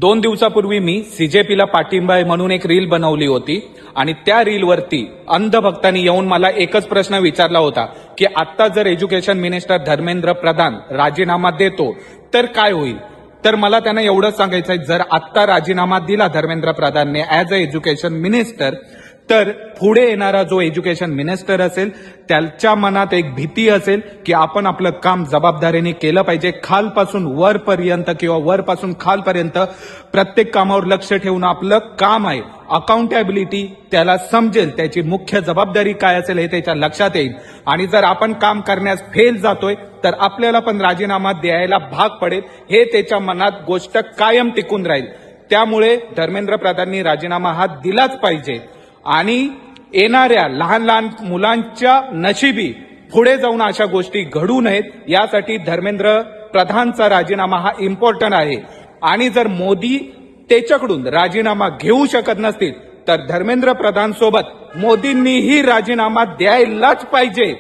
2 दिवसापूर्वी मी सीजेपीला पाठिंबा आहे म्हणून एक रील बनवली होती आणि त्या रीलवरती अंधभक्तांनी येऊन मला एकच प्रश्न विचारला होता की आता जर एज्युकेशन मिनिस्टर धर्मेंद्र प्रधान राजीनामा देतो तर काय होईल. तर मला त्यांना एवढंच सांगायचं आहे, जर आत्ता राजीनामा दिला धर्मेंद्र प्रधानने ऍज अ एज्युकेशन मिनिस्टर तर पुढे येणारा जो एज्युकेशन मिनिस्टर असेल त्याच्या मनात एक भीती असेल की आपण आपलं काम जबाबदारीने केलं पाहिजे. खालपासून वरपर्यंत किंवा वरपासून खालपर्यंत प्रत्येक कामावर लक्ष ठेवून आपलं काम आहे, अकाउंटेबिलिटी त्याला समजेल, त्याची मुख्य जबाबदारी काय असेल हे त्याच्या लक्षात येईल. आणि जर आपण काम करण्यास फेल जातोय तर आपल्याला पण राजीनामा द्यायला भाग पडेल, हे त्याच्या मनात गोष्ट कायम टिकून राहील. त्यामुळे धर्मेंद्र प्रधाननी राजीनामा हा दिलाच पाहिजे आणि येणाऱ्या लहान लहान मुलांच्या नशिबी पुढे जाऊन अशा गोष्टी घडू नयेत यासाठी धर्मेंद्र प्रधानचा राजीनामा हा इम्पॉर्टंट आहे. आणि जर मोदी त्याच्याकडून राजीनामा घेऊ शकत नसतील तर धर्मेंद्र प्रधान सोबत मोदींनीही राजीनामा द्यायलाच पाहिजे.